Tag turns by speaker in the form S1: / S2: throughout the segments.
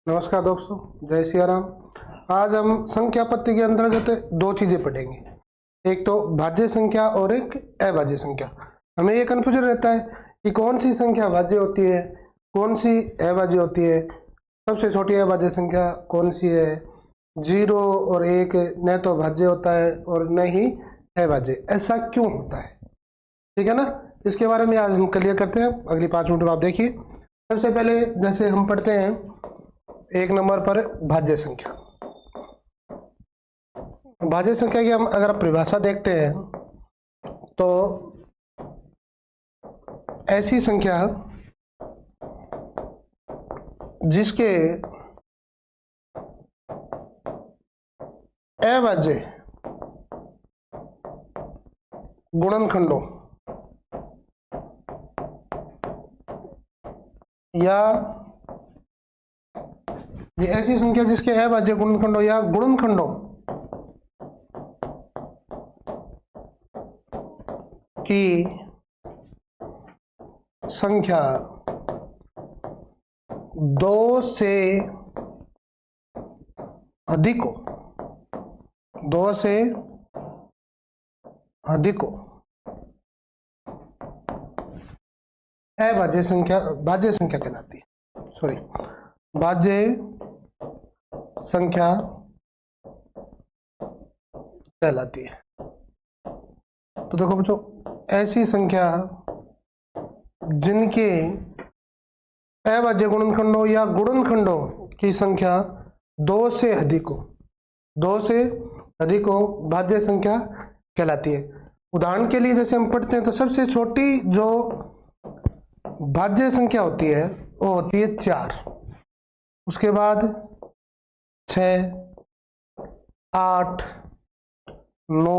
S1: नमस्कार दोस्तों, जय सिया राम। आज हम संख्या पत्ति के अंतर्गत दो चीजें पढ़ेंगे। एक तो भाज्य संख्या और एक अभाज्य संख्या। हमें ये कन्फ्यूजन रहता है कि कौन सी संख्या भाज्य होती है, कौन सी अभाज्य होती है। सबसे छोटी अभाज्य संख्या कौन सी है? 0 और 1 न तो भाज्य होता है और न ही अभाज्य। ऐसा क्यों होता है? ठीक है ना। इसके बारे में आज हम क्लियर करते हैं। अगली 5 मिनट में आप देखिए। सबसे पहले जैसे हम पढ़ते हैं एक नंबर पर भाज्य संख्या। भाज्य संख्या की हम अगर परिभाषा देखते हैं तो ऐसी संख्या जिसके अभाज्य गुणनखंडों या ये ऐसी संख्या जिसके अभाज्य गुणनखंडों या गुणनखंडों की संख्या 2 से अधिक हो, 2 से अधिक हो, अभाज्य संख्या भाज्य संख्या कहलाती है। सॉरी, भाज्य संख्या कहलाती है। तो देखो बच्चों, ऐसी संख्या जिनके अभाज्य गुणनखंडों या गुणनखंडों की संख्या 2 से अधिक हो, 2 से अधिक हो, भाज्य संख्या कहलाती है। उदाहरण के लिए जैसे हम पढ़ते हैं तो सबसे छोटी जो भाज्य संख्या होती है वो होती है 4। उसके बाद 6, 8, 9,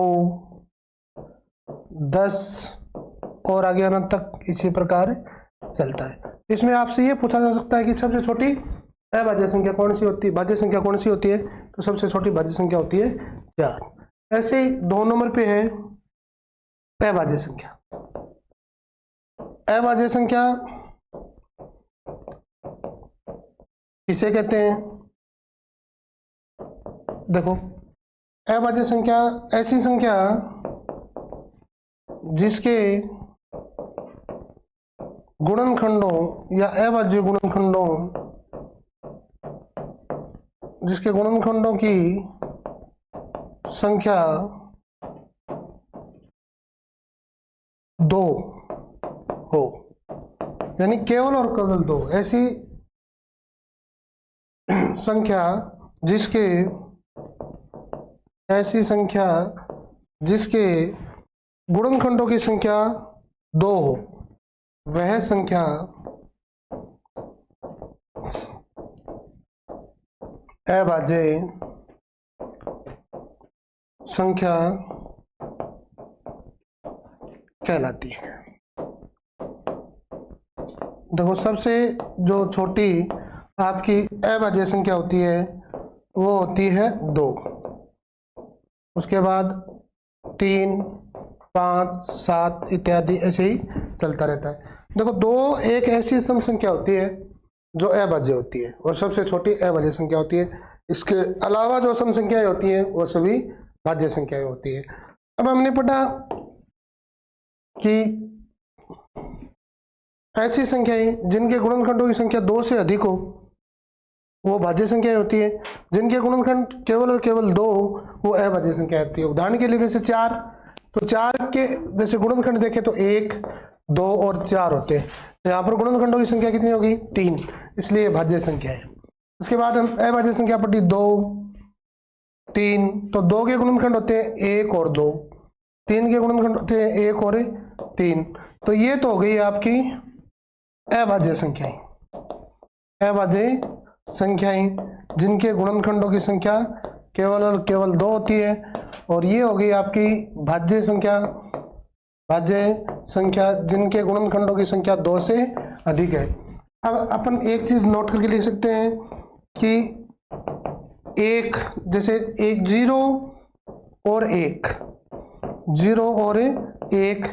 S1: 10 और आगे अनंत तक इसी प्रकार चलता है। इसमें आपसे ये पूछा जा सकता है कि सबसे छोटी अभाज्य संख्या कौन सी होती है, भाज्य संख्या कौन सी होती है? तो सबसे छोटी भाज्य संख्या होती है 4। ऐसे ही 2 नंबर पे है अभाज्य संख्या। अभाज्य संख्या किसे कहते हैं? देखो, अभाज्य संख्या ऐसी संख्या जिसके गुणनखंडों या अभाज्य गुणनखंडों, जिसके गुणनखंडों की संख्या 2 हो, यानी केवल और केवल 2। ऐसी संख्या जिसके गुणनखंडों की संख्या 2 हो, वह संख्या अभाज्य संख्या कहलाती है। देखो, सबसे जो छोटी आपकी अभाज्य संख्या होती है वो होती है 2। उसके बाद 3, 5, 7 इत्यादि ऐसे ही चलता रहता है। देखो, 2 एक ऐसी सम संख्या होती है जो अभाज्य होती है और सबसे छोटी अभाज्य संख्या होती है। इसके अलावा जो सम संख्याएं होती हैं वो सभी भाज्य संख्याएं होती है। अब हमने पढ़ा कि ऐसी संख्याएं जिनके गुणनखंडों की संख्या 2 से अधिक हो वो भाज्य संख्याएं होती है। जिनके गुणनखंड केवल और केवल 2 वो अभाज्य संख्या होती है। उदाहरण के लिए जैसे 4, तो 4 के जैसे गुणनखंड देखें तो 1, 2 और 4 होते हैं। तो यहाँ पर गुणनखंडों की संख्या कितनी होगी? 3, इसलिए भाज्य संख्या है। इसके बाद हम अभाज्य संख्या पढ़ी 2, 3, तो 2 के गुणनखंड होते हैं 1 और 2, 3 के गुणनखंड होते हैं 1 और 3। तो ये तो हो गई आपकी अभाज्य संख्याएं। अभाज्य संख्याएं जिनके गुणनखंडों की संख्या केवल और केवल 2 होती है। और ये हो गई आपकी भाज्य संख्या। भाज्य संख्या जिनके गुणनखंडों की संख्या 2 से अधिक है। अब अपन एक चीज नोट करके लिख सकते हैं कि एक जैसे एक 0 और 1, 0 और 1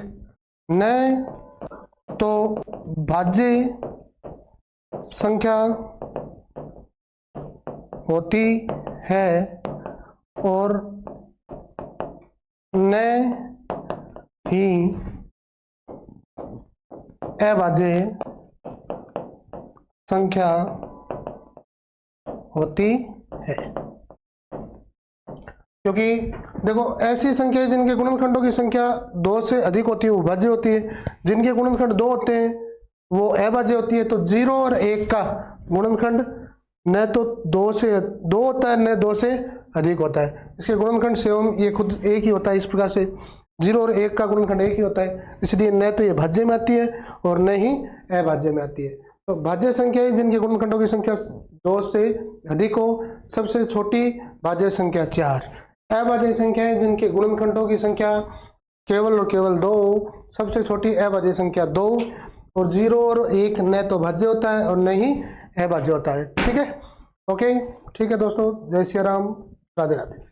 S1: न तो भाज्य संख्या होती है और न ही अभाज्य संख्या होती है। क्योंकि देखो ऐसी संख्या जिनके गुणनखंडों की संख्या 2 से अधिक होती है वो भाज्य होती है, जिनके गुणनखंड 2 होते हैं वो अभाज्य होती है। तो 0 और 1 का गुणनखंड न तो 2 होता है न 2 से अधिक होता है। इसके गुणनखंड से ये खुद एक ही होता है। इस प्रकार से 0 और 1 का गुणनखंड एक ही होता है, इसलिए न तो ये भाज्य में आती है और न ही अभाज्य में आती है। तो भाज्य संख्या जिनके गुणनखंडों की संख्या 2 से अधिक हो, सबसे छोटी भाज्य संख्या 4। अभाज्य संख्याएं जिनके गुणनखंडों की संख्या केवल और केवल 2 हो, सबसे छोटी अभाज्य संख्या 2। और 0 और 1 न तो भाज्य होता है और न ही अभाज्य होता है। ठीक है, ओके, ठीक है दोस्तों, जय सिया राम, राधे राधे।